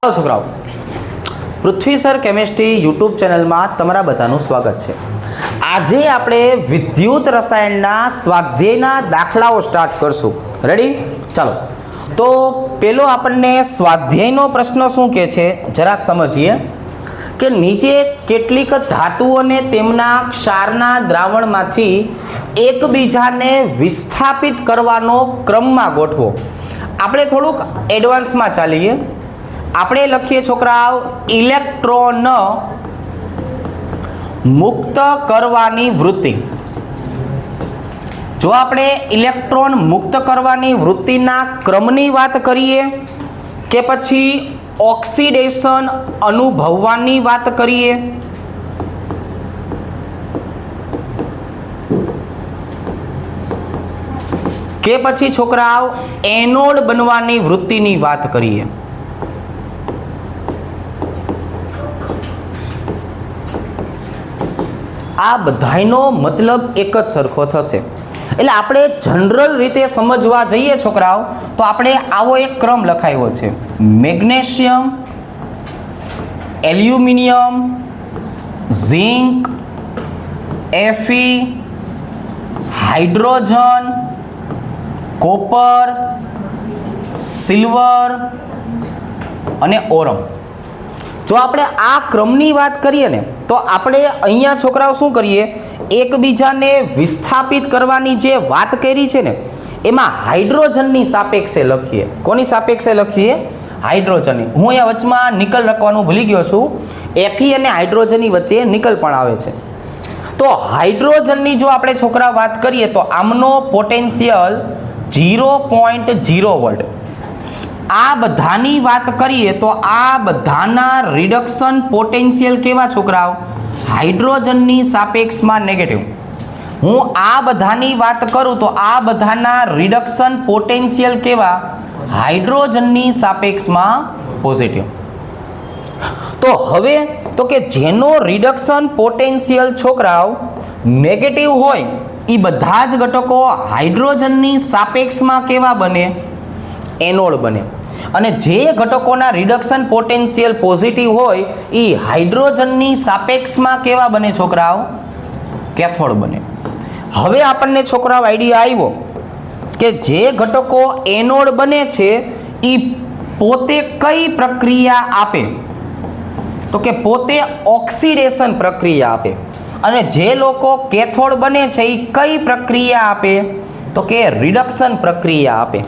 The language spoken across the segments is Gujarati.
हेलो छोकराओ, पृथ्वी सर केमिस्ट्री यूट्यूब चैनल में तमारा बधानुं स्वागत है। आज आपणे विद्युत रसायणना स्वाध्यायना दाखलाओ स्टार्ट करशुं। रेडी? चलो, तो पेलो आपणे स्वाध्यायनो प्रश्न शुं कहे छे जराक समझीए कि नीचे केटलीक धातुओने तेमना क्षारना द्रावणमांथी एकबीजाने विस्थापित करवानो क्रममां गोठवो। आपणे थोड़ुंक एडवांसमां चालीए। આપણે લખીએ છોકરાઓ ઇલેક્ટ્રોન મુક્ત કરવાની વૃત્તિ। જો આપણે ઇલેક્ટ્રોન મુક્ત કરવાની વૃત્તિના ક્રમની વાત કરીએ કે પછી ઓક્સિડેશન અનુભવવાની વાત કરીએ, કે પછી છોકરાઓ એનોડ બનવાની વૃત્તિની વાત કરીએ, आ बधाईनो मतलब एक ज सरखो थशे। एटले आपणे जनरल रीते समझवा जईए छोकराओ तो आपणे आवो एक क्रम लखाव्यो छे। मैग्नेशियम, एल्युमिनियम, झिंक, एफी, हाइड्रोजन, कॉपर, सिल्वर अने ओरम। जो आपणे आ क्रमनी बात करीए ने तो आपणे अहींया छोकराओ शुं करीए, एकबीजाने विस्थापित करवानी जे वात करी छे ने एमां हाइड्रोजननी सापेक्षे लखीए। कोनी सापेक्षे लखीए? हाइड्रोजननी। हूँ अहींया वचमां निकल लखवानुं भूली गयो छुं। एफी अने हाइड्रोजननी वच्चे निकल पण आवे छे। तो हाइड्रोजननी जो आपणे छोकरा वात करीए तो आमनो पोटेन्शियल 0.0 वोल्ट। आ बधानी बात करिए तो आ बधाना रिडक्शन पोटेन्शियल केवा छोकराओ? हाइड्रोजननी सापेक्ष में नेगेटिव। हूँ आ बधानी बात करूँ तो आ बधाना रिडक्शन पोटेन्शियल केवा? हाइड्रोजननी सापेक्ष में पॉजिटिव। तो हवे तो के जेनो रिडक्शन पोटेन्शियल छोकराओ नेगेटिव होय ई बधा ज घटको हाइड्रोजननी सापेक्ष में केवा बने? एनोड बने। અને જે ઘટકોના રિડક્શન પોટેન્શિયલ પોઝિટિવ હોય એ હાઇડ્રોજનની સાપેક્ષમાં કેવા બને છોકરાઓ? કેથોડ બને। હવે આપણને છોકરાઓ આઈડિયા આવ્યો કે જે ઘટકો એનોડ બને છે એ પોતે કઈ પ્રક્રિયા આપે? તો કે પોતે ઓક્સિડેશન પ્રક્રિયા આપે। અને જે લોકો કેથોડ બને છે એ કઈ પ્રક્રિયા આપે? તો કે રિડક્શન પ્રક્રિયા આપે।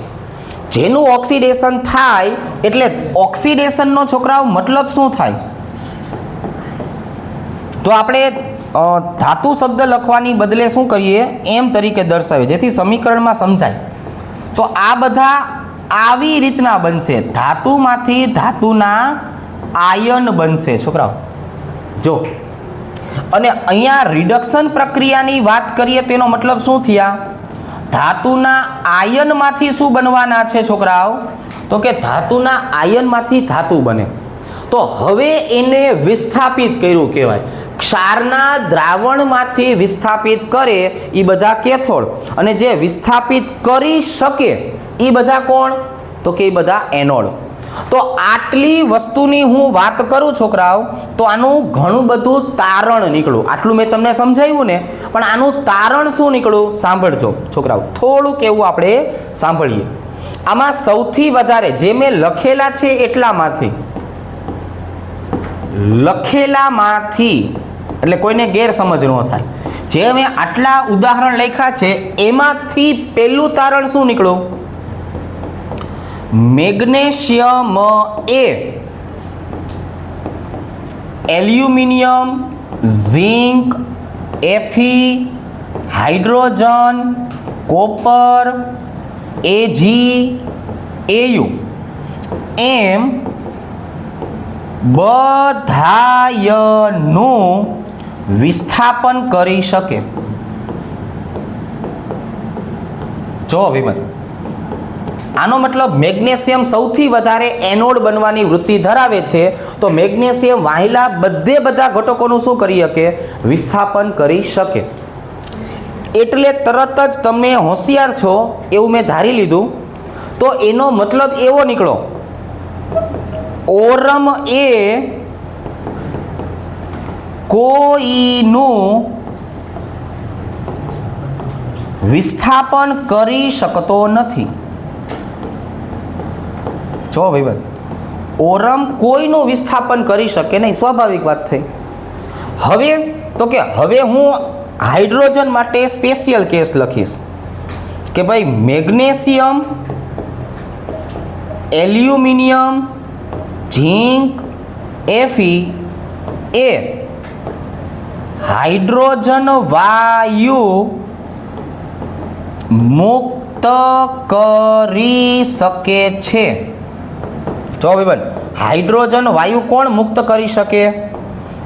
જેનું ઓક્સિડેશન થાય એટલે ઓક્સિડેશનનો છોકરાઓ મતલબ શું થાય? તો આપણે ધાતુ શબ્દ લખવાની બદલે શું કરીએ? એમ તરીકે દર્શાવે જેથી સમીકરણમાં સમજાય। તો આ બધા આવી રીતના બનશે। ધાતુમાંથી ધાતુના આયન બનશે છોકરાઓ। જો અને અહીંયા રિડક્શન પ્રક્રિયાની વાત કરીએ તેનો મતલબ શું થયા? धातुना आयन मांथी शुं बनवाना छे छोकराओ? तो के धातुना आयन मांथी धातु बने। तो हवे एने विस्थापित कर्युं कहेवाय। क्षारना द्रावण मांथी विस्थापित करे ई बधा कैथोड अने जे विस्थापित करी शके ई बधा कोण? तो के ई बधा एनोड। तो आटली वस्तुनी हूँ बात करूँ छोकराओ तो आनु घणुं बधुं तारण निकळ्युं। आटलुं मैं तमने समजाव्युं ने, पण आनु तारण शुं निकळ्युं सांभळजो छोकराओ। थोडुंक एवुं आपणे सांभळीए। आमां सौथी वधारे जे मैं लखेला छे एटलामांथी એટલે કોઈને ગેરસમજ ન થાય। જે મેં આટલા ઉદાહરણ લખ્યા છે એમાંથી પહેલું તારણ શું નીકળ્યું? मैग्नेशियम ए, एल्युमिनियम, जिंक, एफी, हाइड्रोजन, कॉपर, एजी, एयू एम बधायनु विस्थापन करी शके। जो अभिमत आनो मतलब मैग्नेशियम सौथी वधारे एनोड बनवानी वृत्ति धरावे छे। तो मैग्नेशियम वाहिला बधे बधा घटकोनुं शुं करी शके? विस्थापन करी शके। एटले तरत ज तमे होशियार छो एवुं मैं धारी लीधुं। तो एनो मतलब एवो निकळो ઓરમ એ કોઈનું વિસ્થાપન કરી શકતો નથી. જો ભાઈ, ઓરમ કોઈનું વિસ્થાપન કરી શકે નહીં, સ્વાભાવિક વાત થઈ. હવે તો કે હવે હું હાઇડ્રોજન માટે સ્પેશિયલ કેસ લખીશ કે ભાઈ મેગ્નેશિયમ, એલ્યુમિનિયમ, ઝીંક, એફી એ હાઇડ્રોજન વાયુ મુક્ત કરી શકે છે. જો ભાઈ, હાઇડ્રોજન વાયુ કોણ મુક્ત કરી શકે?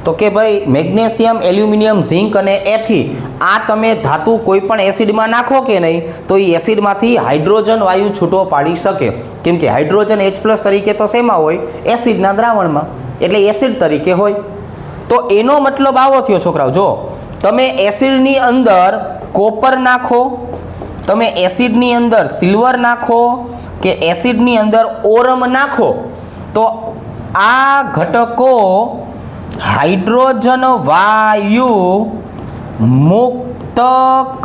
તો કે ભાઈ મેગ્નેશિયમ, એલ્યુમિનિયમ, ઝીંક અને એફી આ તમે ધાતુ કોઈ પણ એસિડમાં નાખો કે નહીં તો એ એસિડમાંથી હાઇડ્રોજન વાયુ છૂટો પાડી શકે. કેમ કે હાઇડ્રોજન H+ તરીકે તો શેમાં હોય? એસિડના દ્રાવણમાં, એટલે એસિડ તરીકે હોય. તો એનો મતલબ આવો થયો છોકરાઓ, જો તમે એસિડની અંદર કોપર નાખો, તમે એસિડની અંદર સિલ્વર નાખો કે એસિડની અંદર ઓરમ નાખો તો આ ઘટકો હાઇડ્રોજન વાયુ મુક્ત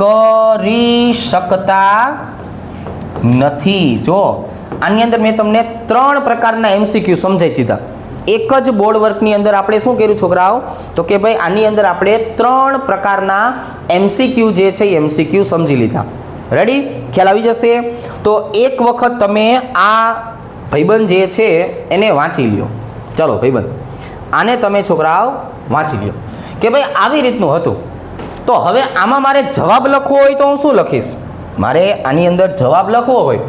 કરી શકતા નથી. જો આની અંદર મેં તમને 3 પ્રકારના MCQ સમજાવી દીધા. એક જ બોર્ડ વર્કની અંદર આપણે શું કર્યું છોકરાઓ? તો કે ભાઈ આની અંદર આપણે 3 પ્રકારના MCQ જે છે એ MCQ સમજી લીધા. રેડી? ખ્યાલ આવી જશે? તો એક વખત તમે આ ભાઈબંધ જે છે એને વાંચી લ્યો. ચલો ભાઈબંધ, આને તમે છોકરાઓ વાંચી લ્યો કે ભાઈ આવી રીતનું હતું. તો હવે આમાં મારે જવાબ લખવો હોય તો હું શું લખીશ? મારે આની અંદર જવાબ લખવો હોય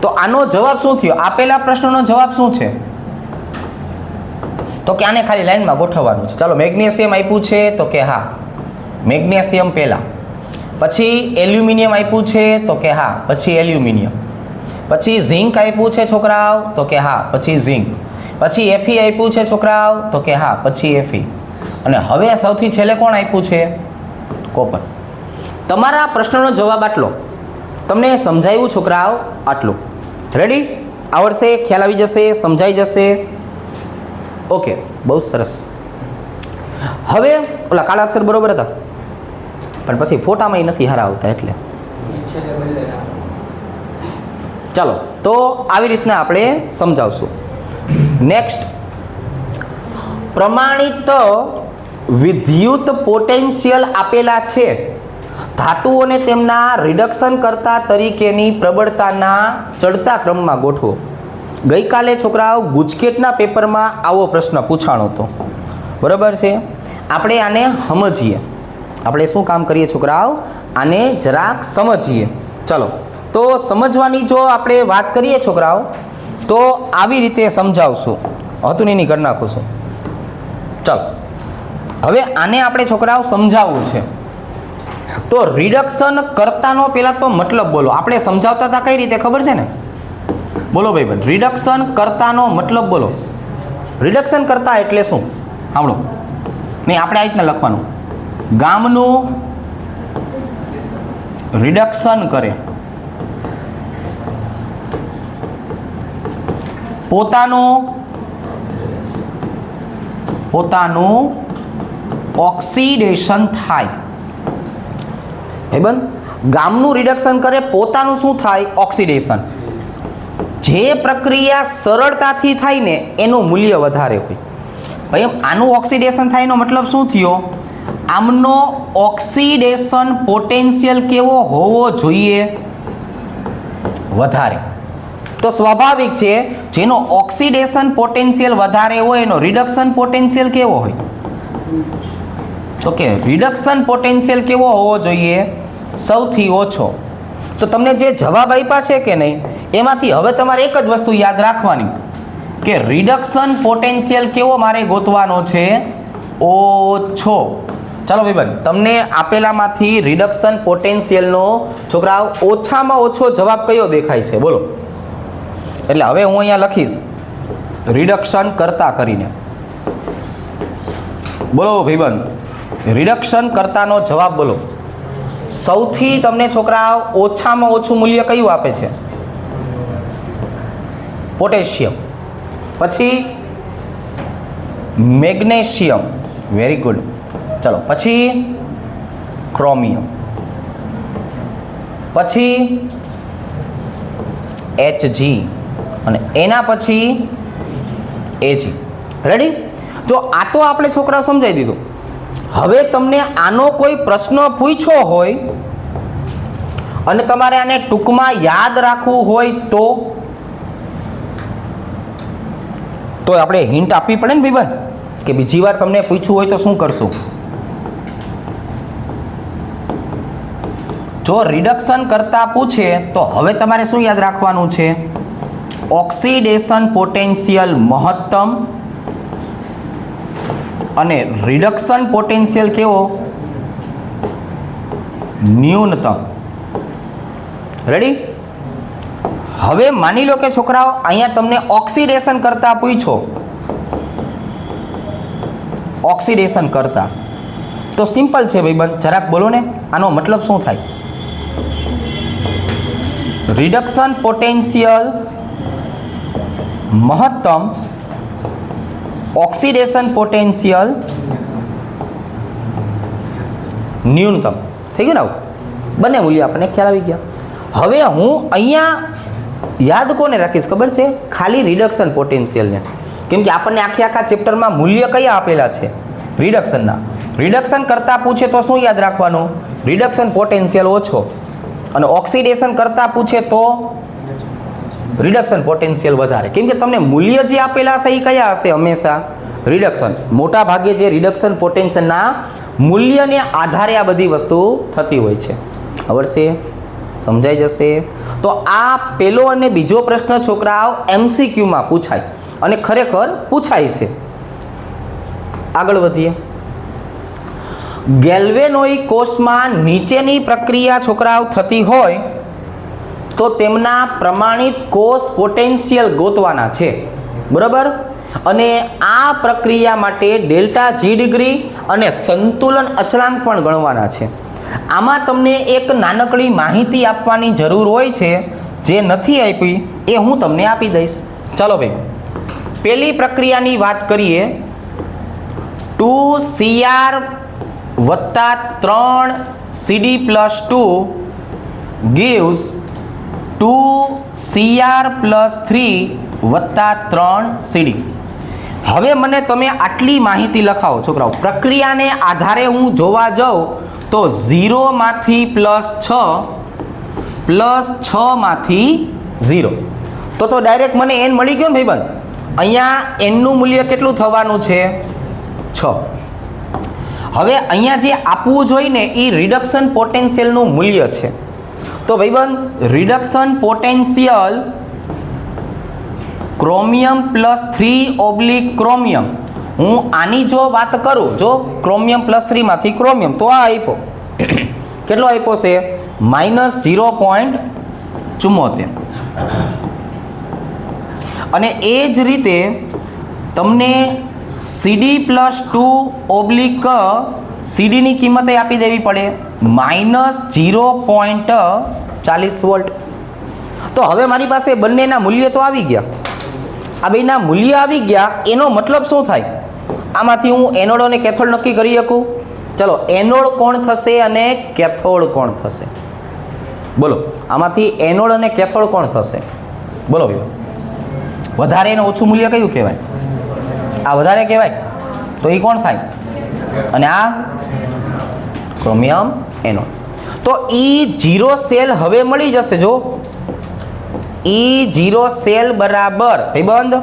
તો આનો જવાબ શું થયો? આપેલા પ્રશ્નનો જવાબ શું છે? તો કે આને ખાલી લાઈનમાં ગોઠવવાનું છે. ચાલો, મેગ્નેશિયમ આપ્યું છે તો કે હા, મેગ્નેશિયમ પહેલાં. પછી એલ્યુમિનિયમ આપ્યું છે તો કે હા, પછી એલ્યુમિનિયમ. પછી ઝીંક આપ્યું છે છોકરાઓ તો કે હા, પછી ઝીંક. પછી એફી આપ્યું છે છોકરાઓ તો કે હા, પછી એફી. અને હવે સૌથી છેલ્લે કોણ આપ્યું છે? કોપર. તમારા પ્રશ્નનો જવાબ આટલો. તમને સમજાયું છોકરાઓ? આટલું. રેડી? આવડશે? ખ્યાલ આવી જશે? સમજાઈ જશે? ઓકે, બહુ સરસ. હવે ઓલા કાળા અક્ષર બરોબર હતા પણ પછી ફોટામાં નથી હારા આવતા એટલે ચાલો, તો આવી રીતના આપણે સમજાવશું. નેક્સ્ટ, પ્રમાણિત વિદ્યુત પોટેન્શિયલ આપેલા છે. ધાતુઓને તેમના રિડક્શન કરતા તરીકેની પ્રબળતાના ચડતા ક્રમમાં ગોઠવો. ગઈકાલે છોકરાઓ ગુજકેટના પેપરમાં આવો પ્રશ્ન પૂછાણો હતો. બરાબર છે? આપણે આને સમજીએ. આપણે શું કામ કરીએ છોકરાઓ? આને જરાક સમજીએ. ચલો, તો સમજવાની જો આપણે વાત કરીએ છોકરાઓ તો આવી રીતે સમજાવશું. હતું નહીં કરી નાખું છું. ચાલો, હવે આને આપણે છોકરાઓ સમજાવવું છે. તો રિડક્શન કરતાનો પહેલાં તો મતલબ બોલો. આપણે સમજાવતા હતા કઈ રીતે ખબર છે ને? બોલો ભાઈ બન, રિડક્શન કરતાનો મતલબ બોલો. રિડક્શન કરતા એટલે શું? સાંભળો નહીં, આપણે આ રીતના લખવાનું. ગામનું રિડક્શન કરે, પોતાનું ઓક્સિડેશન થાય. ભાઈબંધ, ગામનું રિડક્શન કરે, પોતાનું શું થાય? ઓક્સિડેશન. જે પ્રક્રિયા સરળતાથી થાય ને એનું મૂલ્ય વધારે હોય. ભાઈ આનું ઓક્સિડેશન થાય એનો મતલબ શું થયો? આમનો ઓક્સિડેશન પોટેન્શિયલ કેવો હોવો જોઈએ? વધારે. તો સ્વાભાવિક છે જેનો ઓક્સિડેશન પોટેન્શિયલ વધારે હોય એનો રિડક્શન પોટેન્શિયલ કેવો હોય? તો કે રિડક્શન પોટેન્શિયલ કેવો હોવો જોઈએ? સૌથી ઓછો. તો તમને જે જવાબ આપ્યા છે કે નહીં એમાંથી હવે તમારે એક જ વસ્તુ યાદ રાખવાની કે રિડક્શન પોટેન્શિયલ કેવો મારે ગોતવાનો છે? ઓછો. ચાલો ભાઈ, તમને આપેલામાંથી રિડક્શન પોટેન્શિયલનો છોકરાઓ ઓછામાં ઓછો જવાબ કયો દેખાય છે? બોલો. એટલે હવે હું અહીંયા લખીશ રિડક્શન કરતા કરીને. બોલો ભાઈબંધ, રિડક્શન કરતાનો જવાબ બોલો. સૌથી તમને છોકરાઓ ઓછામાં ઓછું મૂલ્ય કયું આપે છે? પોટેશિયમ. પછી મેગ્નેશિયમ, વેરી ગુડ. ચલો પછી ક્રોમિયમ, પછી Hg અને એના પછી Ag. રેડી? જો આ તો આપણે છોકરાઓ સમજાવી દીધું. હવે તમને આનો કોઈ પ્રશ્ન પૂછ્યો હોય અને તમારે આને ટૂંકમાં યાદ રાખવું હોય તો આપણે હિન્ટ આપવી પડે ને ભાઈબંધ, કે બીજી વાર તમને પૂછવું હોય તો શું કરશું? જો રિડક્શન કરતા પૂછે તો હવે તમારે શું યાદ રાખવાનું છે? ઓક્સિડેશન પોટેન્શિયલ મહત્તમ અને રિડક્શન પોટેન્શિયલ કેવો? ન્યૂનતમ. રેડી? હવે માની લો કે છોકરાઓ અહીંયા તમને ઓક્સિડેશન કરતા પૂછો, ઓક્સિડેશન કરતા, તો સિમ્પલ છે ભાઈબંધ, જરાક બોલો ને આનો મતલબ શું થાય? રિડક્શન પોટેન્શિયલ મહત્તમ, ઓક્સિડેશન પોટેન્શિયલ ન્યૂનતમ. થઈ ગયું ને? આવું બંને મૂલ્ય આપણને ખ્યાલ આવી ગયા. હવે હું અહીંયા યાદ કોને રાખીશ ખબર છે? ખાલી રિડક્શન પોટેન્શિયલને. કેમ કે આપણને આખા ચેપ્ટરમાં મૂલ્ય કયા આપેલા છે? રિડક્શનના. રિડક્શન કરતાં પૂછે તો શું યાદ રાખવાનું? રિડક્શન પોટેન્શિયલ ઓછો. અને ઓક્સિડેશન કરતાં પૂછે તો રિડક્શન પોટેન્શિયલ વધારે. કેમ કે તમને મૂલ્ય જે આપેલા હશે એ કયા હશે? હંમેશા રિડક્શન. મોટા ભાગે જે રિડક્શન પોટેન્શિયલના મૂલ્યને આધારે આ બધી વસ્તુ થતી હોય છે. આવડશે? સમજાઈ જશે? તો આ પહેલો અને બીજો પ્રશ્ન છોકરાઓ MCQમાં પૂછાય અને ખરેખર પૂછાય છે. આગળ વધીએ. ગેલ્વેનોઇક કોષમાં નીચેની પ્રક્રિયા છોકરાઓ થતી હોય તો તેમના પ્રમાણિત કોષ પોટેન્શિયલ ગોતવાના છે. બરાબર? અને આ પ્રક્રિયા માટે ડેલ્ટા જી ડિગ્રી અને સંતુલન અચળાંક પણ ગણવાના છે. આમાં તમને એક નાનકડી માહિતી આપવાની જરૂર હોય છે, જે નથી આપી એ હું તમને આપી દઈશ. ચાલો ભાઈ, પહેલી પ્રક્રિયાની વાત કરીએ. 2Cr વત્તા 3CD+2 gives 2Cr + 3 વત્તા 3CD. હવે મને તમે આટલી માહિતી લખાવો છોકરાઓ. પ્રક્રિયાને આધારે હું જોવા જાઉં તો 0 માંથી +6 +6 માંથી 0, તો ડાયરેક્ટ મને n મળી ગયો ને ભાઈબંધ. અહીંયા n નું મૂલ્ય કેટલું થવાનું છે? 6. હવે અહીંયા જે આપવું જોઈએ ને એ રિડક્શન પોટેન્શિયલનું મૂલ્ય છે. તો ભાઈબંધ, રિડક્શન પોટેન્શિયલ ક્રોમિયમ +3 ક્રોમિયમ, હું આની જો વાત કરું, જો ક્રોમિયમ +3 માંથી ક્રોમિયમ, તો આ આપ્યો કેટલો આપ્યો છે? -0.74. અને એ જ રીતે તમને CD+2 સીડીની કિંમત આપી દેવી પડે -0.40 વોલ્ટ. તો હવે મારી પાસે બંનેના મૂલ્ય તો આવી ગયા. આ બેના મૂલ્ય આવી ગયા, એનો મતલબ શું થાય? આમાંથી હું એનોડ અને કેથોડ નક્કી કરી શકું. ચલો, એનોડ કોણ થશે અને કેથોડ કોણ થશે? બોલો, આમાંથી એનોડ અને કેથોડ કોણ થશે? બોલો ભાઈ. વધારે અને ઓછું મૂલ્ય કયું કહેવાય? આ વધારે કહેવાય. તો એ કોણ થાય? અને આ ક્રોમિયમ એનોડ. તો E0 સેલ હવે મળી જશે. જો E0 સેલ બરાબર ભાઈબંધ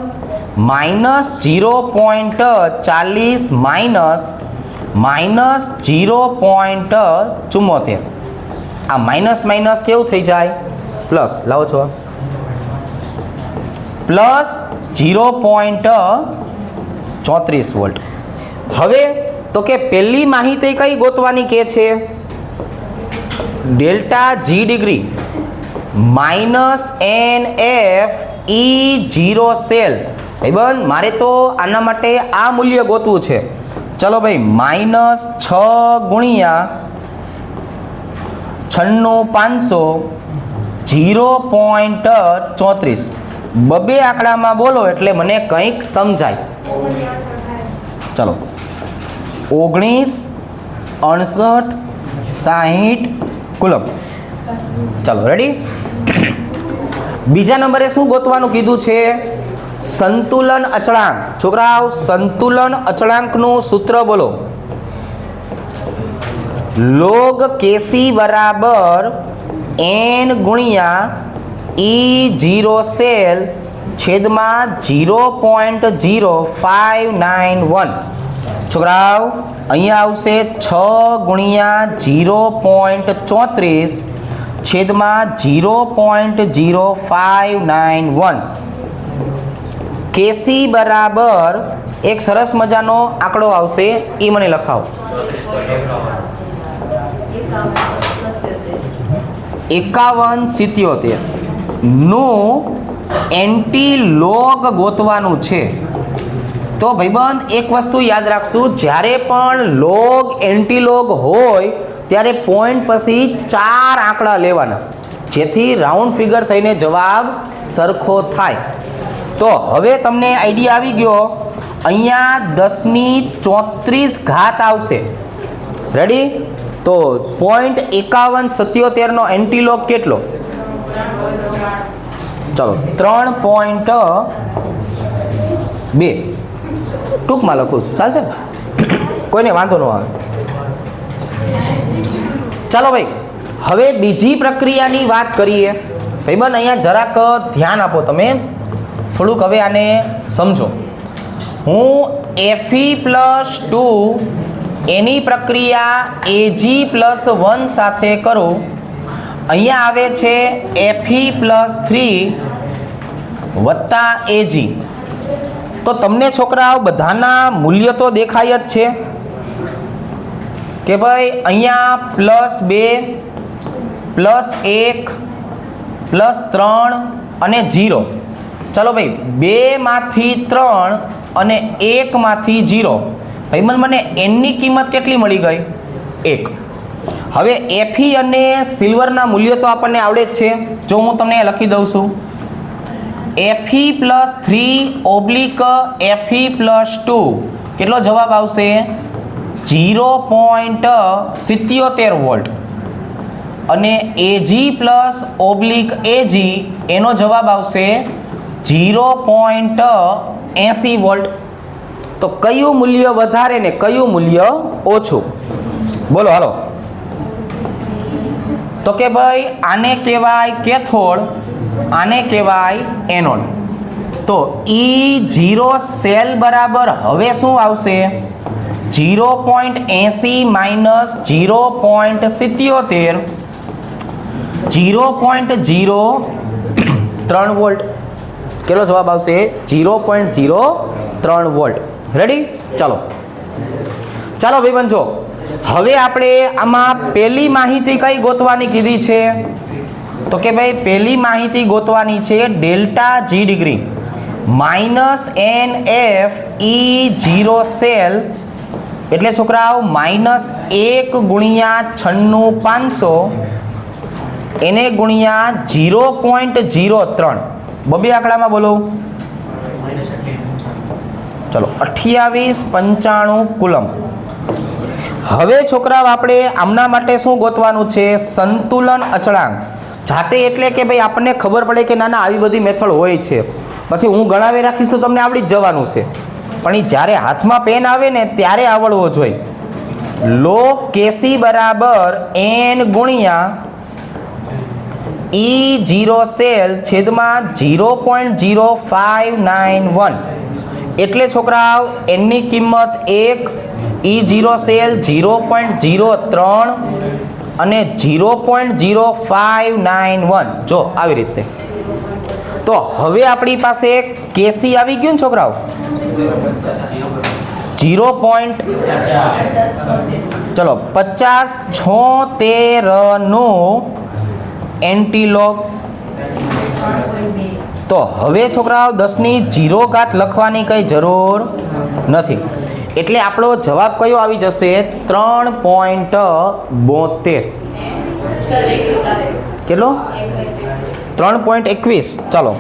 -0.40 -0.74. આ માઇનસ કેવું થઈ જાય? પ્લસ. લાવો છો +0.34 વોલ્ટ. હવે તો કે પહેલી માહિતી કઈ ગોતવાની કે છે? Delta G degree -NF E0 cell. ભાઈબંધ, મારે તો આના માટે આ મૂલ્ય ગોતવું છે. ચલો ભાઈ, -6 ગુણ્યા 96500 0.34. બબે આંકડામાં બોલો એટલે મને કંઈક સમજાય. ચલો 19, 68, 60 કુલમ. ચાલો રેડી. બીજા નંબરે શું ગોતવાનું કીધું છે? સંતુલન અચળાંક. છોકરાઓ સંતુલન અચળાંકનું સૂત્ર બોલો. લોગ કેસી બરાબર n ગુણ્યા E0 સેલ છેદમાં 0.0591. છોકરાઓ અહીંયા આવશે 6 ગુણ્યા 0.34 છેદમાં 0.0591. કેસી બરાબર એક સરસ મજાનો આંકડો આવશે, એ મને લખાવો. 5177 નું એન્ટી લોગ ગોતવાનું છે. તો ભાઈબંધ એક વસ્તુ યાદ રાખશું, જ્યારે પણ લોગ એન્ટી લોગ હોય ત્યારે પોઈન્ટ પછી 4 આંકડા લેવાના, જેથી રાઉન્ડ ફિગર થઈને જવાબ સરખો થાય. તો હવે તમને આઈડિયા આવી ગયો. અહીંયા 10⁻34 આવશે. રેડી? તો 0.5177 નો એન્ટીલોગ કેટલો? ચલો 3.2. ટૂંકમાં લખું છું, ચાલશે ને? કોઈને વાંધો ન આવે. ચાલો ભાઈ, હવે બીજી પ્રક્રિયાની વાત કરીએ. ભાઈબંધ અહીંયા જરાક ધ્યાન આપો તમે થોડુંક. હવે આને સમજો. હું Fe+2 એની પ્રક્રિયા Ag+1 સાથે કરું. અહીંયા આવે છે Fe+3 વત્તા Ag. તો તમને છોકરાઓ બધાના મૂલ્ય તો દેખાય જ છે કે ભાઈ અહીંયા +2, +1, +3 અને 0. ચાલો ભાઈ, 2 માંથી 3 અને 1 માંથી 0. ભાઈ મને એનની કિંમત કેટલી મળી ગઈ? 1. હવે Fe અને સિલ્વરના મૂલ્ય તો આપણને આવડે જ છે. જો હું તમને લખી દઉં છું, Fe+3/Fe+2 કેટલો જવાબ આવશે? 0.77 વોલ્ટ. અને Ag+/Ag એનો જવાબ આવશે 0.80 વોલ્ટ. તો કયું મૂલ્ય વધારે ને કયું મૂલ્ય ઓછું? બોલો હાલો. તો કે ભાઈ આને કહેવાય કેથોડ, આને કહેવાય એનોડ. તો E0 સેલ બરાબર હવે શું આવશે? 0.80 માઇનસ 0.77, 0.03 વોલ્ટ. કેટલો જવાબ આવશે? 0.03 વોલ્ટ. રેડી? ચાલો ચાલો ભાઈ બંધો. હવે આપણે આમાં પહેલી માહિતી કઈ ગોતવાની કીધી છે? તો કે ભાઈ પહેલી માહિતી ગોતવાની છે delta G degree minus NF E0 cell એટલે છોકરાઓ -1 ગુણ્યા 96500 એને ગુણ્યા 0.03 બબે આંકડામાં બોલો. ચલો 2895 કુલમ. હવે છોકરાઓ આપણે આમના માટે શું ગોતવાનું છે? સંતુલન અચળાંક. જાતે એટલે કે ભાઈ આપણને ખબર પડે કે ના ના આવી બધી મેથડ હોય છે, પછી હું ગણાવી રાખીશ તો તમને આવડી જ જવાનું છે. પણ એ જ્યારે હાથમાં પેન આવે ને ત્યારે આવડવો જોઈએ. લોગ કેસી બરાબર n ગુણ્યા E0 સેલ છેદમાં 0.0591. એટલે છોકરાઓ એનની કિંમત 1, E0 સેલ 0.03 અને 0.0591. જો આવી રીતે. તો હવે આપણી પાસે કેસી આવી ગયું ને છોકરાઓ? 0. ચલો 5076 નું એન્ટીલોગ. તો હવે છોકરાઓ 10ની 0 ઘાત લખવાની કઈ જરૂર નથી. એટલે આપણો જવાબ કયો આવી જશે? 3.72. કેટલો? 3.21. ચાલો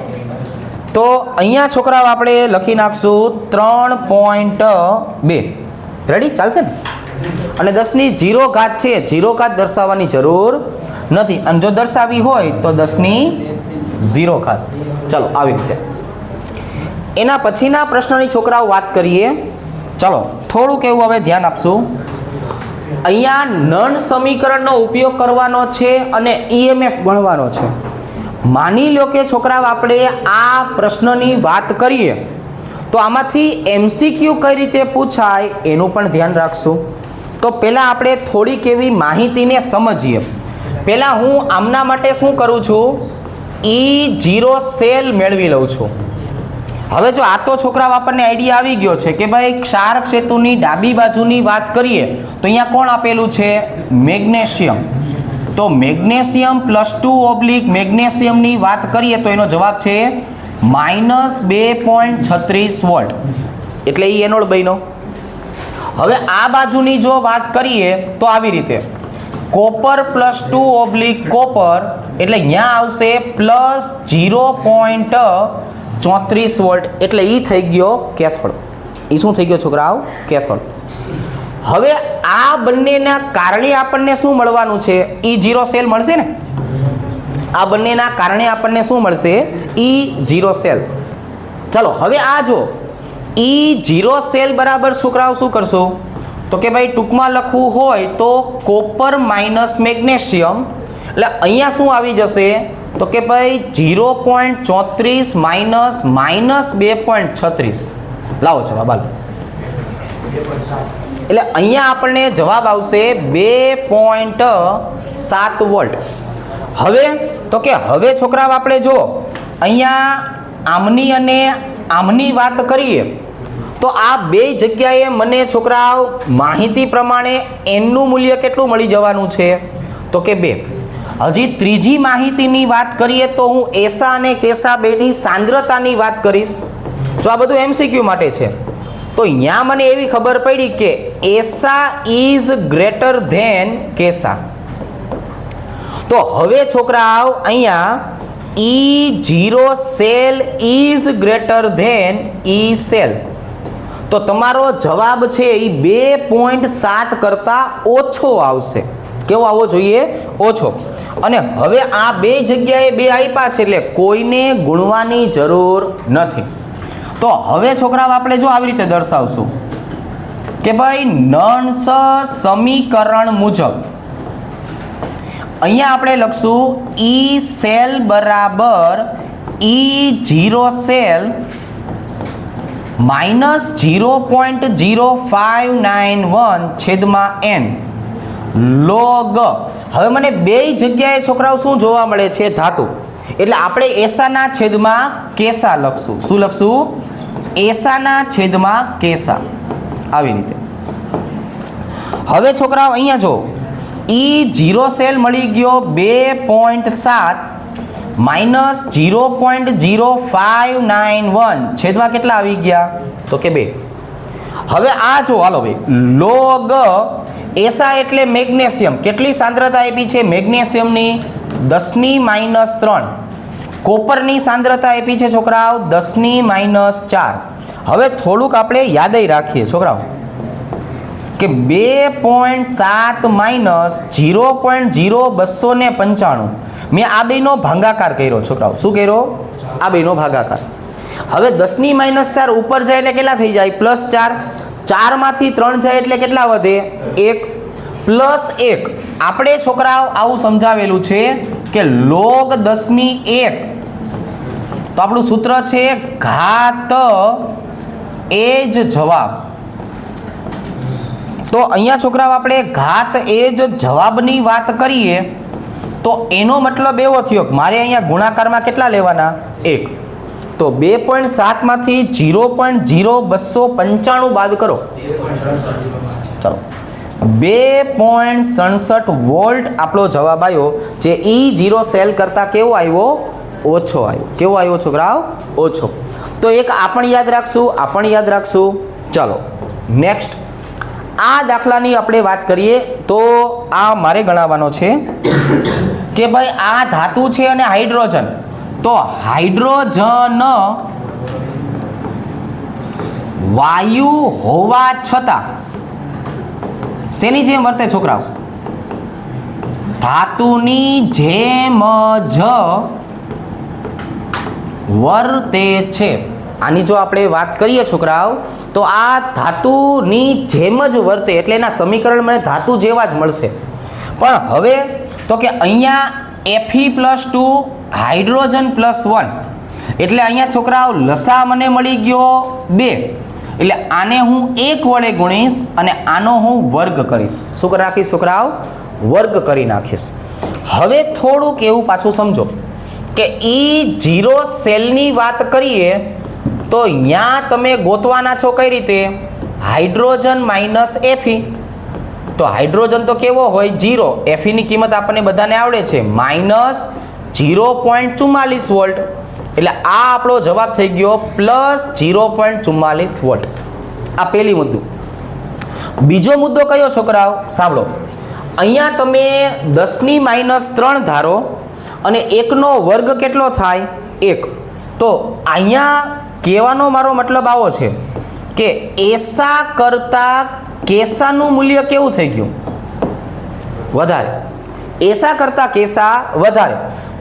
તો અહીંયા છોકરાઓ આપણે લખી નાખશું 3.2. રેડી? ચાલશે ને? અને 10ની 0 ઘાત છે, 0 ઘાત દર્શાવવાની જરૂર નથી, અને જો દર્શાવી હોય તો 10ની 0 ઘાત. ચલો આવી રીતે. એના પછીના પ્રશ્નની છોકરાઓ વાત કરીએ. ચલો થોડુંક એવું હવે ધ્યાન આપશું. અહીંયા નન સમીકરણનો ઉપયોગ કરવાનો છે અને EMF ગણવાનો છે. માની લો કે છોકરાઓ આપણે આ પ્રશ્નની વાત કરીએ તો આમાંથી MCQ કઈ રીતે પૂછાય એનું પણ ધ્યાન રાખશું. તો પહેલાં આપણે થોડીક એવી માહિતીને સમજીએ. પહેલાં હું આમના માટે શું કરું છું, E0 સેલ મેળવી લઉં છું. હવે જો આ તો છોકરાઓ આપણને આઈડિયા આવી ગયો છે કે ભાઈ ક્ષારક સેતુની ડાબી બાજુની વાત કરીએ તો અહીંયા કોણ આપેલું છે, મેગ્નેશિયમ. તો મેગ્નેશિયમ +2 મેગ્નેશિયમની વાત કરીએ તો એનો જવાબ છે -2.36 વોલ્ટ, એટલે એ એનોડ બન્યો. હવે આ બાજુની જો વાત કરીએ તો આવી રીતે કોપર +2 કોપર, એટલે અહીંયા આવશે +0.34 વોલ્ટ, એટલે એ થઈ ગયો કેથોડ. એ શું થઈ ગયો છોકરાઓ, કેથોડ. હવે આ બંનેના કારણે આપણને શું મળવાનું છે, E0 સેલ મળશે ને. આ બંનેના કારણે આપણને શું મળશે, E0 સેલ. ચલો હવે આ જો E0 સેલ બરાબર છોકરાઓ શું કરશો, તો કે ભાઈ ટૂંકમાં લખવું હોય તો કોપર માઇનસ મેગ્નેશિયમ, એટલે અહીંયા શું આવી જશે, તો કે ભાઈ 0.34 માઇનસ -2.36. લાવો જવાબ હાલો. એટલે અહીંયા આપણને જવાબ આવશે 2.7 વોલ્ટ. હવે તો કે હવે છોકરાઓ આપણે જો અહીંયા આમની અને આમની વાત કરીએ તો આ બે જગ્યાએ મને છોકરાઓ માહિતી પ્રમાણે એનનું મૂલ્ય કેટલું મળી જવાનું છે, તો કે 2. હજી ત્રીજી માહિતીની વાત કરીએ તો હું એસા અને કેસા બેની સાંદ્રતાની વાત કરીશ. જો આ બધું MCQ માટે છે તો અહીંયા મને એવી ખબર પડી કે એસા ઇઝ ગ્રેટર ધેન કેસા. તો હવે છોકરાઓ અહીંયા E0 cell is greater than E cell. તો તમારો જવાબ છે એ 2.7 કરતાં ઓછો આવશે. કેવો આવવો જોઈએ, ઓછો. અને હવે આ બે જગ્યાએ 2 આપ્યા છે એટલે કોઈને ગુણવાની જરૂર નથી. તો હવે છોકરાઓ આપણે જો આવી રીતે દર્શાવશું કે ભાઈ નન્સ સમીકરણ મુજબ અહીંયા આપણે લખશું E સેલ બરાબર E0 સેલ -0.0591/n log. હવે મને બે જગ્યાએ છોકરાઓ શું જોવા મળે છે, ધાતુ, એટલે આપણે એસાના છેદમાં કેસા લખશું. શું લખશું, એસાના છેદમાં કેસા, આવી રીતે. હવે છોકરાઓ અહીંયા જો E0 સેલ મળી ગયો 2.7 -0.0591 છેદમાં કેટલા આવી ગયા, તો કે 2. હવે આ જો હાલો ભાઈ લોગ એસા એટલે મેગ્નેશિયમ, કેટલી સાંદ્રતા આપી છે મેગ્નેશિયમની, 10⁻3. કોપરની સાંદ્રતા આપી છે છોકરાઓ 10⁻4. હવે થોડુંક આપણે યાદય રાખીએ છોકરાઓ કે 2.7 માઇનસ 0.0295 મેં આ બેનો ભાગાકાર કર્યો છોકરાઓ. શું કર્યો, આ બેનો ભાગાકાર. હવે 10⁻4 ઉપર જાય એટલે કેટલા થઈ જાય, +4. 4 માંથી 3 જાય એટલે કેટલા વધે, 1 +1. આપણે છોકરાઓ આવું સમજાવેલું છે કે log 10⁻1. તો આપણું સૂત્ર છે ઘાત એ જ જવાબ. તો અહીંયા છોકરાઓ આપણે ઘાત એ જ જવાબની વાત કરીએ તો એનો મતલબ એવો થયો કે મારે અહીંયા ગુણાકારમાં કેટલા લેવાના, 1. તો 2.7 માંથી 0.0295 બાદ કરો, ચલો 2.67 વોલ્ટ આપણો જવાબ આવ્યો, જે E0 સેલ કરતાં કેવો આવ્યો, ઓછો આવ્યો. કેવો આવ્યો છોકરાઓ, ઓછો. તો એક આ પણ યાદ રાખશું, ચલો નેક્સ્ટ. આ દાખલાની આપણે વાત કરીએ તો આ મારે ગણાવવાનો છે કે ભાઈ આ ધાતુ છે અને હાઇડ્રોજન તો હાઇડ્રોજન વાયુ હોવા છતાં શેની જેમ વર્તે છોકરાઓ? ધાતુની જેમ જ વર્તે છે. આની જો આપણે વાત કરીએ છોકરાઓ તો આ ધાતુની જેમ જ વર્તે એટલે એના સમીકરણ મને ધાતુ જેવા જ મળશે. પણ હવે તો કે અહીંયા Fe+2 હાઇડ્રોજન +1 એટલે અહીંયા છોકરાઓ લસા મને મળી ગયો 2 એટલે આને હું 1 વડે ગુણીશ અને આનો હું વર્ગ કરીશ. શું કરી નાખીશ છોકરાઓ? વર્ગ કરી નાખીશ. હવે થોડુંક એવું પાછું સમજો કે E0 સેલની વાત કરીએ તો અહીંયા તમે ગોતવાના છો કઈ રીતે? Hydrogen -Fe. તો હાઇડ્રોજન તો કેવો હોય? 0. Fe ની કિંમત આપણને બધાને આવડે છે -0.44 વોલ્ટ. એટલે આ આપણો જવાબ થઈ ગયો +0.44 વોલ્ટ. આ પહેલી મુદ્દો. બીજો મુદ્દો કયો છોકરાઓ? સાંભળો, અહીંયા તમે 10⁻³ ધારો અને 1નો વર્ગ કેટલો થાય? 1. તો અહીંયા કહેવાનો મારો મતલબ આવો છે કે એસા કરતાં કેસાનું મૂલ્ય કેવું થઈ ગયું? વધારે. એસા કરતાં કેસા વધારે.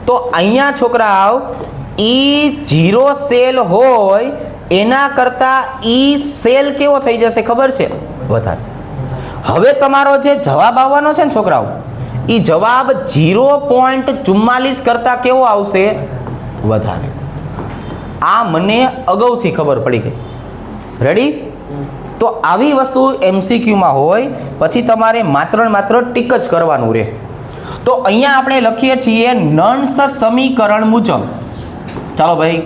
તો અહીંયા છોકરાઓ E0 સેલ હોય એના કરતાં E સેલ કેવો થઈ જશે ખબર છે? વધારે. હવે તમારો જે જવાબ આવવાનો છે ને છોકરાઓ, એ જવાબ 0.44 કરતાં કેવો આવશે? વધારે. આ મને અગાઉથી ખબર પડી ગઈ. રેડી? તો આવી વસ્તુ MCQમાં હોય પછી તમારે માત્ર ટીક જ કરવાનું રહે. તો અહીંયા આપણે લખીએ છીએ નન્સ સમીકરણ મુજબ. ચાલો ભાઈ,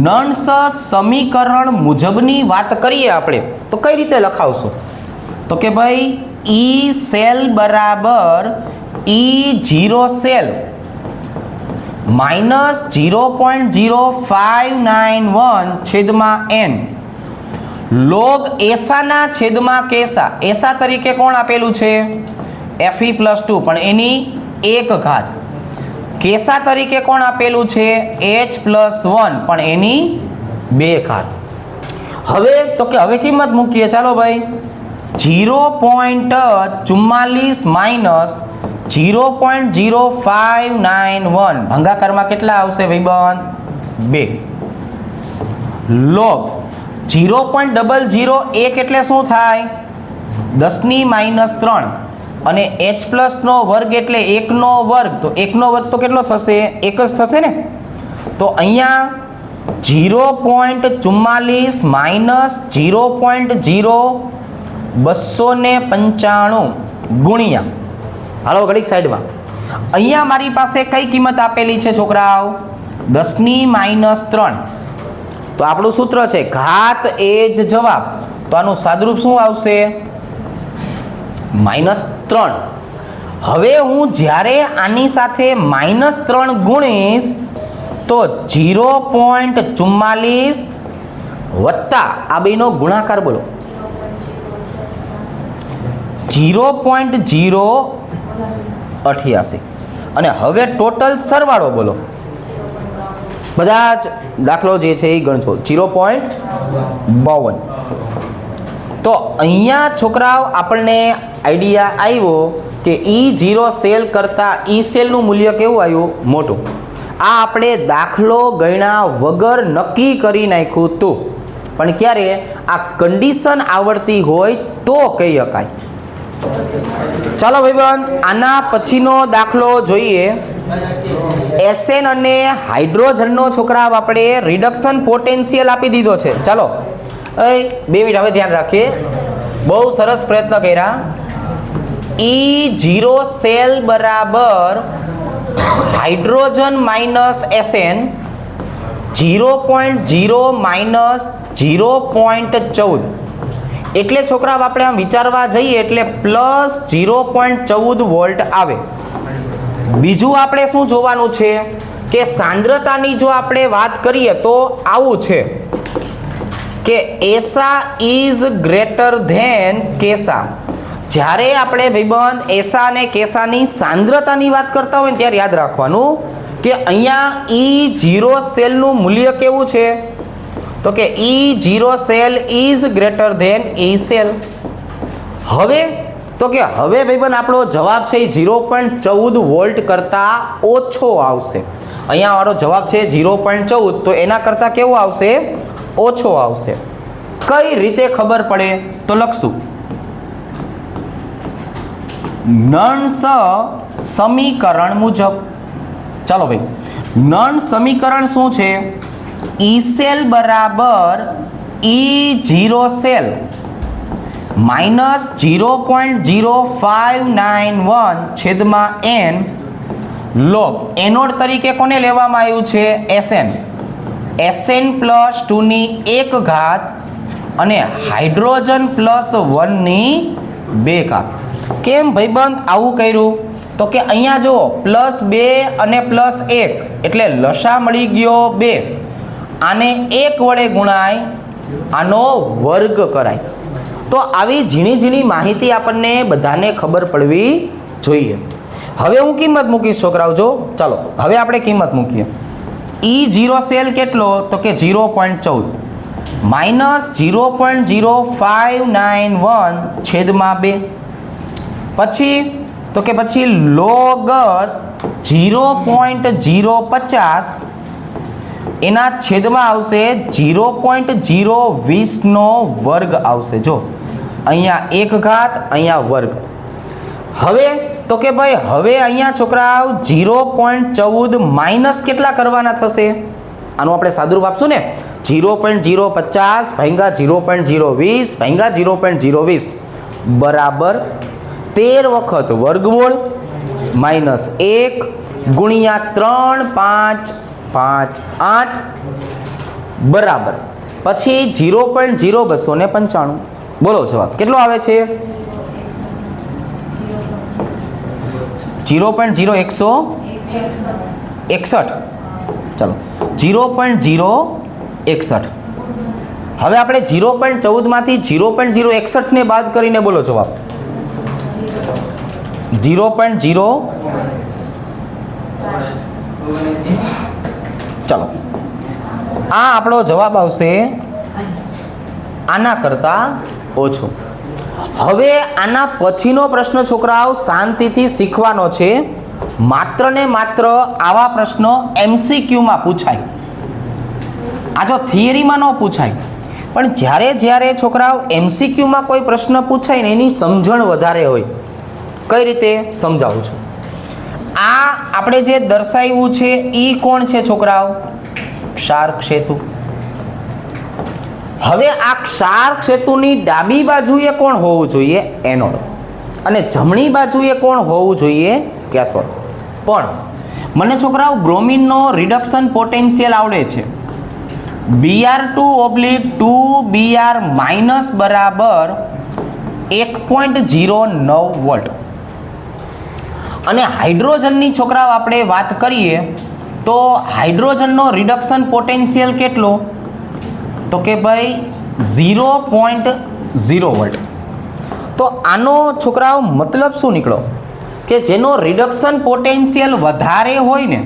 નન્સ સમીકરણ મુજબની વાત કરીએ આપણે તો કઈ રીતે લખાવશું? તો કે ભાઈ E સેલ બરાબર E0 સેલ -0.0591/n લોગ એસાના છેદમાં કેસા. એસા તરીકે કોણ આપેલું છે? Fe+2 પણ એની 1 ઘાત. કેસા તરીકે કોણ આપેલું છે? H+1 પણ એની 2 ઘાત. હવે તો કે હવે કિંમત મૂકીએ. ચાલો ભાઈ, 0.44 - 0.0591 ભાગાકારમાં કેટલા આવશે ભાઈબંધ? 2 લોગ 0.001 એટલે શું થાય? 10⁻³ અને H+નો વર્ગ એટલે 1નો વર્ગ. તો 1નો વર્ગ તો કેટલો થશે? 1 જ થશે ને. તો અહીંયા 0.44 - 0.0295 ગુણ્યા, હાલો ઘડીક સાઈડમાં, અહીંયા મારી પાસે કઈ કિંમત આપેલી છે છોકરાઓ? 10⁻³. તો આપણું સૂત્ર છે ઘાત એ જ જવાબ. તો આનું સાદુરૂપ શું આવશે? -3. હવે હું જ્યારે આની સાથે -3 ગુણીશ તો 0.44 વત્તા આ બેનો ગુણાકાર બોલો 0.088 અને હવે ટોટલ સરવાળો બોલો. બધા જ દાખલો જે છે એ ગણજો. 0.52. તો અહીંયા છોકરાઓ આપણને આઈડિયા આવ્યો કે E0 સેલ કરતાં E સેલનું મૂલ્ય કેવું આવ્યું? મોટું. આ આપણે દાખલો ગણ્યા વગર નક્કી કરી નાખ્યું હતું. પણ ક્યારે? આ કન્ડિશન આવડતી હોય તો કહી શકાય. ચાલો ભાઈબંધ, આના પછીનો દાખલો જોઈએ. એસએન અને હાઇડ્રોજનનો છોકરા આપણે રિડક્શન પોટેન્શિયલ આપી દીધો છે. ચાલો 2 મિનિટ હવે ધ્યાન રાખીએ. બહુ સરસ પ્રયત્ન કર્યા. E0 સેલ બરાબર હાઇડ્રોજન -SN 0.0 - 0.14 એટલે છોકરા આપણે આમ વિચારવા જઈએ એટલે +0.14 વોલ્ટ આવે. બીજું આપણે શું જોવાનું છે કે સાંદ્રતાની જો આપણે વાત કરીએ તો આવું છે કે એસા ઇઝ ગ્રેટર ધેન કેસા. જ્યારે આપણે ભાઈબંધ એસા અને કેસાની સાંદ્રતાની વાત કરતા હોય ત્યારે યાદ રાખવાનું કે અહીંયા E0 સેલનું મૂલ્ય કેવું છે? તો કે E0 cell is greater than E cell. હવે તો કે હવે ભાઈબંધ આપણો જવાબ છે એ 0.14 વોલ્ટ કરતાં ઓછો આવશે. અહીંયા વાળો જવાબ છે 0.14, તો એના કરતાં કેવો આવશે? ઓછો આવશે. કઈ રીતે ખબર પડે? તો લખશું નન્સ સમીકરણ મુજબ. ચાલો ભાઈ, નન સમીકરણ શું છે? E સેલ બરાબર E0 સેલ માઇનસ 0.0591 છેદમાં n લોગ એનોડ તરીકે કોને લેવામાં આવ્યું છે? Sn પ્લસ 2 ની 1 ઘાત અને હાઇડ્રોજન પ્લસ 1 ની 2 ઘાત. કેમ ભાઈબંધ આવું કર્યું? તો કે અહીંયા જુઓ +2 અને +1 એટલે લસા મળી ગયો 2. આને 1 વડે ગુણાય, આનો વર્ગ કરાય. તો આવી ઝીણી ઝીણી માહિતી આપણને બધાને ખબર પડવી જોઈએ. હવે હું કિંમત મૂકીશ છોકરાઓ. જો ચાલો હવે આપણે કિંમત મૂકીએ. E0 સેલ કેટલો? તો કે 0.14 માઇનસ 0.0591 છેદમાં 2. પછી તો કે પછી લોગ 0.050 એના છેદમાં આવશે 0.020 નો વર્ગ આવશે. જો અહીંયા 1 ઘાત, અહીંયા વર્ગ. હવે તો કે ભાઈ હવે અહીંયા છોકરાઓ 0.14 માઇનસ કેટલા કરવાના થશે? આનું આપણે સાદુરૂપ આપશું ને, 0.050 ભાગ્યા 0.020 ભાગ્યા 0.020 બરાબર 13 વખત વર્ગમૂળ માઇનસ 1 ગુણ્યા 3 5 5 8 બરાબર પછી 0.0295. બોલો જવાબ કેટલો આવે છે? 0.0161. ચાલો 0.061. હવે આપણે 0.14 માંથી 0.061 ને બાદ કરીને બોલો જવાબ 0.0. ચાલો આ આપણો જવાબ આવશે આના કરતા ઓછો. હવે આના પછીનો પ્રશ્ન છોકરાઓ શાંતિથી શીખવાનો છે. માત્ર ને માત્ર આવા પ્રશ્નો MCQમાં પૂછાય. આ જો થિયરીમાં ન પૂછાય, પણ જ્યારે છોકરાઓ MCQમાં કોઈ પ્રશ્ન પૂછાય ને એની સમજણ વધારે હોય. કઈ રીતે સમજાવું છું? આ આપણે જે દર્શાવ્યું છે એ કોણ છે છોકરાઓ? ક્ષાર સેતુ. હવે આ ક્ષાર સેતુની ડાબી બાજુએ કોણ હોવું જોઈએ? એનોડ. અને જમણી બાજુએ કોણ હોવું જોઈએ? કેથોડ. પણ મને છોકરાઓ બ્રોમિનનો રિડક્શન પોટેન્શિયલ આવડે છે. Br2/2Br માઇનસ બરાબર 1.09 વોલ્ટ. અને હાઇડ્રોજનની છોકરાઓ આપણે વાત કરીએ તો હાઇડ્રોજનનો રિડક્શન પોટેન્શિયલ કેટલો? તો કે ભાઈ 0.0 વોલ્ટ. તો આનો છોકરાઓ મતલબ શું નીકળો? કે જેનો રિડક્શન પોટેન્શિયલ વધારે હોય ને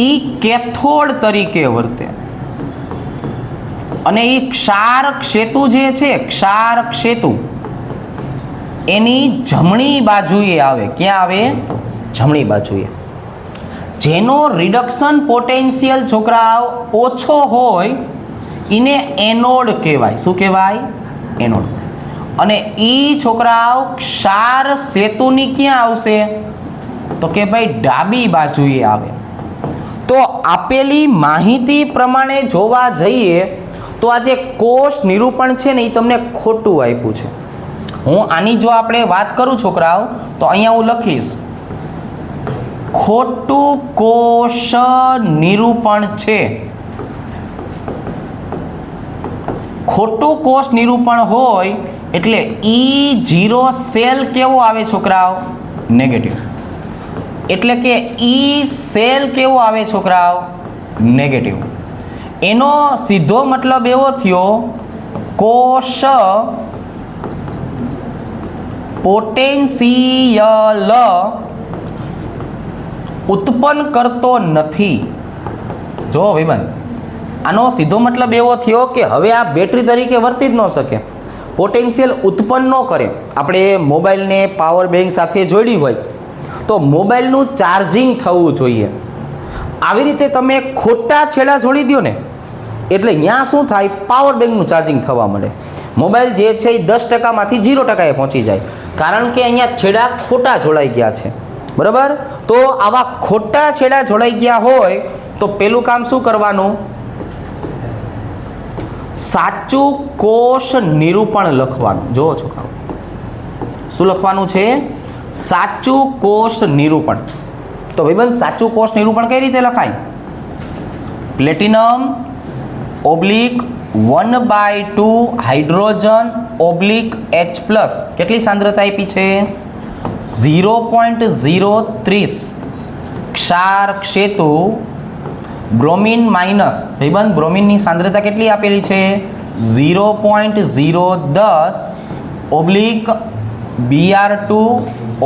એ કેથોડ તરીકે વર્તે. અને એ ક્ષારક સેતુ જે છે, ક્ષારક સેતુ એની જમણી બાજુએ આવે. ક્યાં આવે? જમણી બાજુએ. જેનો રિડક્શન પોટેન્શિયલ છોકરાઓ ઓછો હોય એને એનોડ કહેવાય. શું કહેવાય? એનોડ. અને ઈ છોકરાઓ ક્ષાર સેતુની ક્યાં આવશે? તો કે ભાઈ ડાબી બાજુએ આવે. તો આપેલી માહિતી પ્રમાણે જોવા જઈએ તો આ જે કોષ નિરૂપણ છે ને એ તમને ખોટું આપ્યું છે. હું આની જો આપણે વાત કરું છોકરાઓ તો અહીંયા હું લખીશ ખોટું કોષ નિરૂપણ છે. ખોટું કોષ નિરૂપણ હોય એટલે E0 સેલ કેવો આવે છોકરાઓ? નેગેટિવ. એટલે કે E સેલ કેવો આવે છોકરાઓ? નેગેટિવ. એનો સીધો મતલબ એવો થયો કોષ પોટેન્શિયલ ઉત્પન્ન કરતો નથી. જો ભાઈબંધ, આનો સીધો મતલબ એવો થયો કે હવે આ બેટરી તરીકે વર્તી જ ન શકે, પોટેન્શિયલ ઉત્પન્ન ન કરે. આપણે મોબાઈલને પાવર બેંક સાથે જોડી હોય તો મોબાઈલનું ચાર્જિંગ થવું જોઈએ. આવી રીતે તમે ખોટા છેડા જોડી દો ને એટલે ત્યાં શું થાય, પાવર બેંકનું ચાર્જિંગ થવા મળે. મોબાઈલ જે છે એ 10%માંથી 0%એ પહોંચી જાય, કારણ કે અહીંયા છેડા ખોટા જોડાઈ ગયા છે. બરાબર? તો આવા ખોટા છેડા જોડાઈ ગયા હોય તો પેલું કામ શું કરવાનું, સાચું કોષ નિરૂપણ લખવાનું. જુઓ છોકરાઓ, શું લખવાનું છે? સાચું કોષ નિરૂપણ. તો ભાઈબંધ, સાચું કોષ નિરૂપણ કઈ રીતે લખાય? Platinum oblique 1/2 hydrogen oblique H+. કેટલી સાંદ્રતા આપી છે? 0.030. ક્ષાર ક્ષેતુ બ્રોમિન માઇનસ, ભાઈબંધ બ્રોમિનની સાંદ્રતા કેટલી આપેલી છે? 0.010 ઓબ્લિક Br2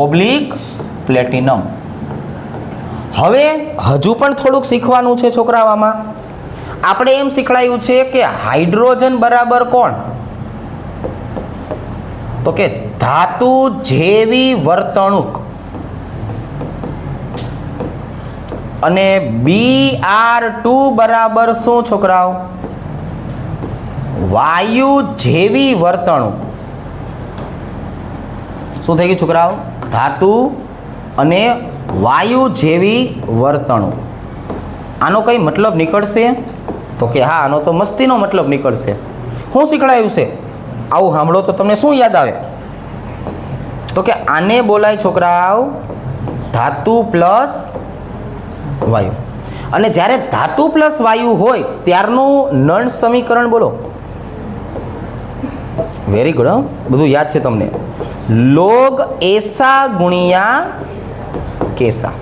ઓબ્લિક પ્લેટિનમ. હવે હજુ પણ થોડુંક શીખવાનું છે છોકરાઓ. આમાં આપણે એમ શીખવાયું છે કે હાઇડ્રોજન બરાબર કોણ? તો કે ધાતુ જેવી વર્તણૂક. અને Br2 બરાબર શું છોકરાઓ? વાયુ જેવી વર્તણૂક. શું થઈ ગયું છોકરાઓ? ધાતુ અને વાયુ જેવી વર્તણૂક. આનો કઈ મતલબ નીકળશે? તો કે હા, આનો તો મસ્તીનો મતલબ નીકળશે. શું શીખવાયું છે? આવું સાંભળો તો તમને શું યાદ આવે? તો કે આને બોલાય છોકરાઓ ધાતુ પ્લસ વાયુ. અને જ્યારે ધાતુ પ્લસ વાયુ હોય ત્યારનું નળ સમીકરણ બોલો. વેરી ગુડ, બધું યાદ છે તમને. લોગ એસા ગુણ્યા કેસા.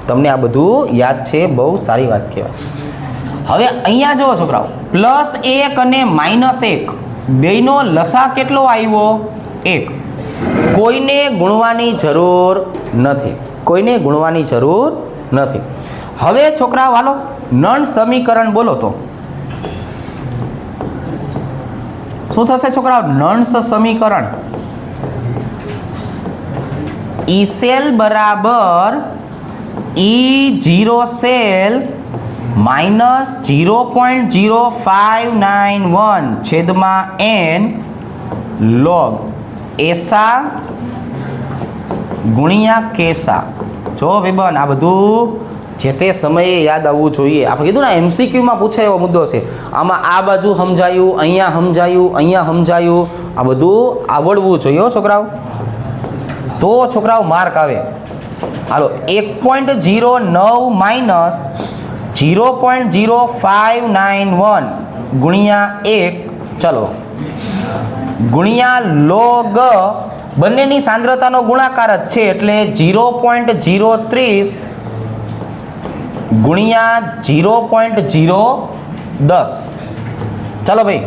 તમને આ બધું યાદ છે, બહુ સારી વાત કહેવાય. હવે અહીંયા જુઓ છોકરાઓ, +1 અને -1 બેયનો લસા કેટલો આવ્યો? 1. કોઈને ગુણવાની જરૂર નથી, કોઈને ગુણવાની જરૂર નથી. હવે છોકરાઓ હાલો નળ સમીકરણ બોલો. તો શું થશે છોકરાઓ? નળ સમીકરણ ઈ સેલ બરાબર E0 સેલ -0.0591 છેદમાં n log એસા ગુણ્યા કેસા. જો વિબન, આ બધું જે તે સમયે યાદ આવવું જોઈએ. આપણે કીધું ને MCQમાં પૂછાય એવો મુદ્દો છે. આમાં આ બાજુ સમજાયું, અહીંયા સમજાયું, અહીંયા સમજાયું, આ બધું આવડવું જોઈએ છોકરાઓ, તો છોકરાઓ માર્ક આવે. હાલો 1.09 માઇનસ 0.0591 ગુણ્યા 1, ચલો ગુણ્યા લોગ, બંનેની સાંદ્રતાનો ગુણાકાર જ છે એટલે 0.030 ગુણ્યા 0.010. ચાલો ભાઈ,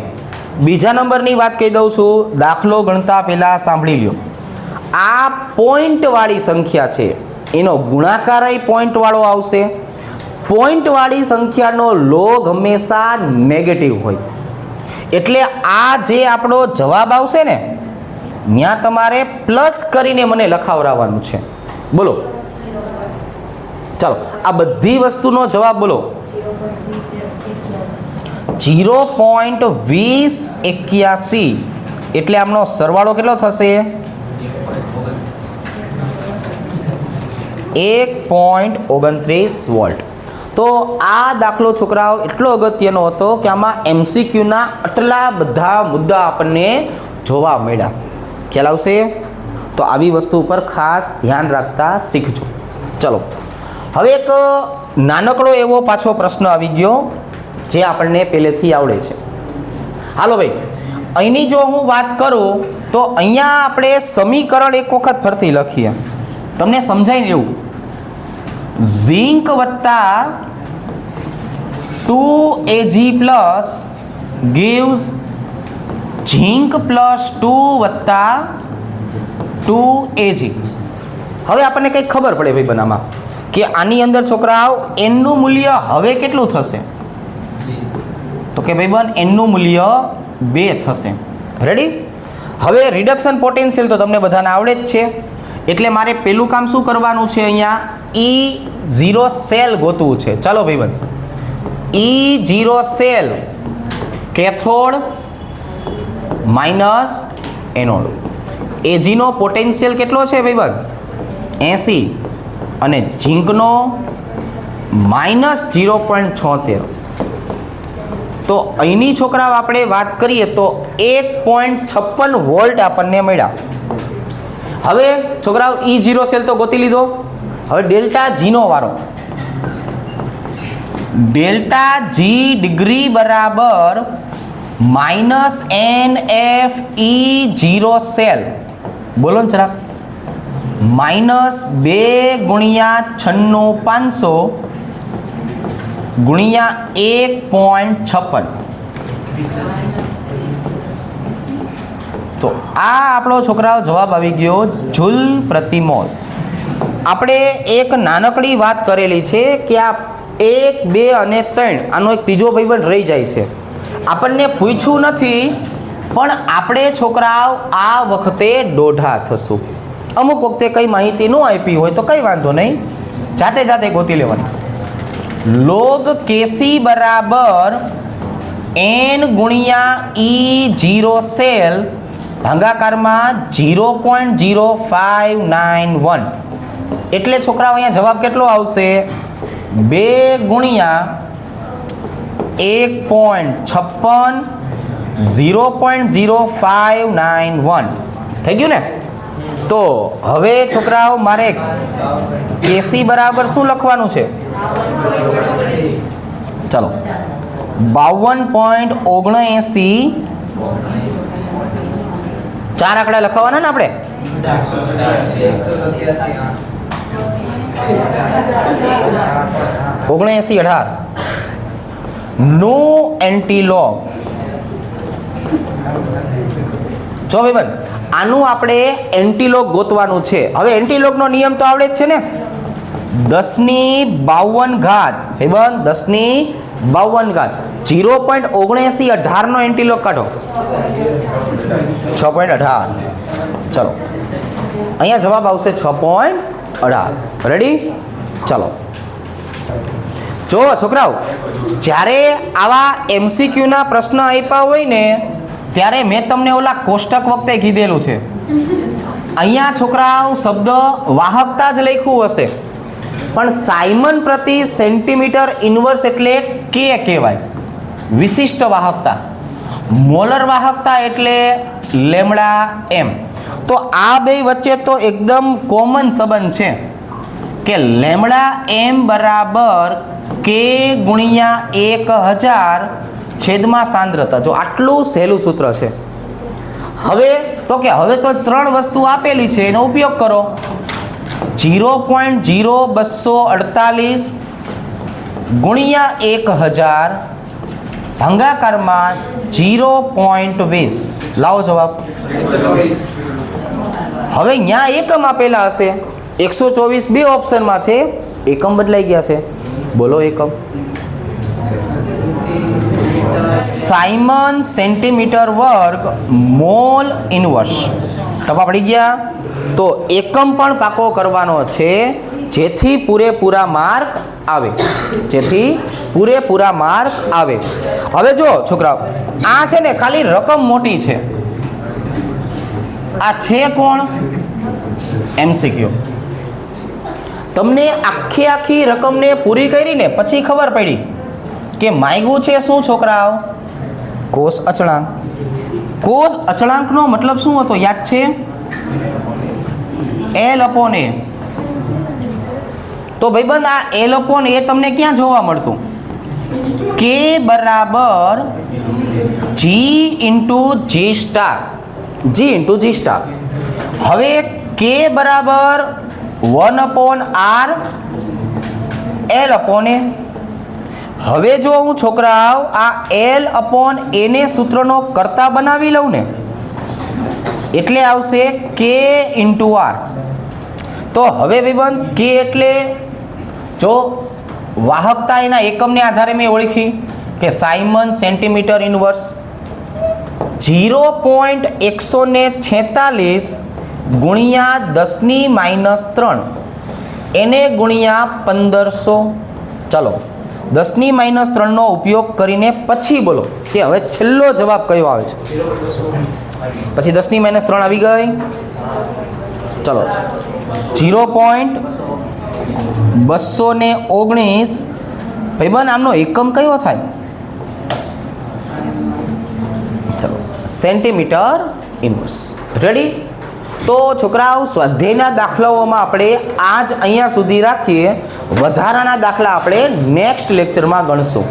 બીજા નંબરની વાત કહી દઉં છું. દાખલો ગણતા પહેલા સાંભળી લ્યો. આ પોઈન્ટ વાળી સંખ્યા છે, એનો ગુણાકાર પોઈન્ટ વાળો આવશે. પોઈન્ટ વાળી સંખ્યાનો લોગ હંમેશા નેગેટિવ હોય, એટલે આ જે આપણો જવાબ આવશે ને ત્યાં તમારે પ્લસ કરીને મને લખાવડાવવાનું છે. બોલો ચાલો, આ બધી વસ્તુનો જવાબ બોલો. 0.2081 એટલે આમનો સરવાળો કેટલો થશે? 1.29 વોલ્ટ. તો આ દાખલો છોકરાઓ એટલો અગત્યનો હતો કે આમાં MCQના આટલા બધા મુદ્દા આપણને જોવા મળ્યા. ખ્યાલ આવશે? તો આવી વસ્તુ ઉપર ખાસ ધ્યાન રાખતા શીખજો. ચલો, હવે એક નાનકડો એવો પાછો પ્રશ્ન આવી ગયો જે આપણને પહેલેથી આવડે છે. હાલો ભાઈ, અહીંની જો હું વાત કરું તો અહીંયા આપણે સમીકરણ એક વખત ફરતી લખીએ, તમને સમજાય ને એવું. ઝીંક વત્તા 2Ag પ્લસ gives ઝીંક પ્લસ 2 વત્તા 2Ag. હવે આપણને કંઈક ખબર પડે ભાઈ બનામાં કે આની અંદર છોકરાઓ એનનું મૂલ્ય હવે કેટલું થશે? તો કે ભાઈબંધ એનનું મૂલ્ય 2 થશે. રેડી? હવે રિડક્શન પોટેન્શિયલ તો તમને બધાને આવડે જ છે, એટલે મારે પેલું કામ શું કરવાનું છે? અહીંયા E0 સેલ ગોતવું છે. ચાલો ભાઈબંધ, E0 cell cathode minus anode. એજીનો પોટેન્શિયલ કેટલો છે ભાઈબંધ? 80 અને ઝીંકનો -0.76. તો અહીંની છોકરાઓ આપણે વાત કરીએ તો 1.56 વોલ્ટ આપણને મળ્યા. હવે છોકરાઓ E0 સેલ તો ગોતી લીધો. હવે ડેલ્ટા જીનો વારો. ડેલ્ટા જી ડિગ્રી બરાબર -NFE0 સેલ. બોલો ને જરા. -2 ગુણ્યા 96,500 ગુણ્યા 1.56. તો આ આપણો છોકરાઓ જવાબ આવી ગયો જૂલ પ્રતિ મોલ. આપણે એક નાનકડી વાત કરેલી છે કે આ 1, 2 અને 3 આનો એક ત્રીજો ભાઈબંધ રહી જાય છે. આપણને પૂછ્યું નથી, પણ આપણે છોકરાઓ આ વખતે દોઢા થશું. અમુક વખતે કઈ માહિતી ન આપી હોય તો કંઈ વાંધો નહીં, જાતે ગોતી લેવાની. લોગ કેસી બરાબર n ગુણ્યા E0 સેલ ભાગાકારમાં 0.0591. એટલે છોકરાઓ અહીંયા જવાબ કેટલો આવશે? 2 ગુણ્યા 1.56 0.0591 થઈ ગયું ને? તો હવે છોકરાઓ મારે કેસી બરાબર શું લખવાનું છે? ચલો 52.79. 4 આંકડા લખવાના ને આપણે? 7918 નો એન્ટીલોગ. જો ભાઈબંધ, આનું આપણે એન્ટીલોગ ગોતવાનું છે. હવે એન્ટીલોગનો નિયમ તો આવડે જ છે ને? 1052 ભાઈબંધ, 1052. 0.7918 નો એન્ટીલોગ કાઢો. 6.18. ચલો અહીંયા જવાબ આવશે 6.18. રેડી? ચલો જો છોકરાઓ, જ્યારે આવા MCQના પ્રશ્ન આપ્યા હોય ને ત્યારે મેં તમને ઓલા કોષ્ટક વખતે કીધેલું છે. અહીંયા છોકરાઓ શબ્દ વાહકતા જ લખ્યું હશે, પણ સાયમન પ્રતિ સેન્ટીમીટર ઇન્વર્સ એટલે કે કહેવાય વિશિષ્ટ વાહકતા. મોલર વાહકતા એટલે લેમડા એમ. તો આ બે વચ્ચે તો એકદમ કોમન સંબંધ છે કે લેમડા એમ બરાબર કે ગુણ્યા 1000 છેદમાં સાંદ્રતા. જો આટલું સહેલું સૂત્ર છે. હવે તો 3 વસ્તુ આપેલી છે, એનો ઉપયોગ કરો. 0.0248 ગુણ્યા 1000 ભાગાકારમાં 0.20. લાવો જવાબ. હવે અહીંયા એકમ આપેલા હશે. 124 બે ઓપ્શનમાં છે, એકમ બદલાઈ ગયા છે. બોલો એકમ. સાયમન સેન્ટીમીટર વર્ગ મોલ ઇનવર્સ. ટપા પડી ગયા? તો એકમ પણ પાકો કરવાનો છે જેથી પૂરેપૂરા માર્ક આવે. હવે જો છોકરાઓ, આ છે ને ખાલી રકમ મોટી છે. આ છે કોણ? MCQ. તમને આખી રકમને પૂરી કરી ને પછી ખબર પડી કે માગ્યું છે શું છોકરાઓ? કોષ અચળાંક. કોષ અચળાંકનો મતલબ શું હતો? યાદ છે? L/A. તો ભાઈબંધ આ L/A તમને ક્યાં જોવા મળતું? K બરાબર G × G સ્ટાર. હવે K બરાબર 1/R L/A. હવે જો હું છોકરાઓ આ L/A ને સૂત્રનો કર્તા બનાવી લઉં ને એટલે આવશે K × R. તો હવે ભાઈબંધ K એટલે જો વાહકતા એના એકમને આધારે મેં ઓળખી કે સાયમન સેન્ટીમીટર ઇનવર્સ 0.146 ગુણ્યા 10⁻³ એને ગુણ્યા 1500. ચલો 10⁻³ નો ઉપયોગ કરીને પછી બોલો કે હવે છેલ્લો જવાબ કયો આવે છે. પછી 10⁻³ આવી ગઈ. ચલો 0.219 ભાઈબંધ આમનો એકમ કયો થાય? ચલો સેન્ટીમીટર ઇનવર્સ. રેડી? તો છોકરાઓ સ્વાધ્યાયના દાખલાઓમાં આપણે આજ અહીંયા સુધી રાખીએ. વધારાના દાખલા આપણે નેક્સ્ટ લેક્ચરમાં ગણશું.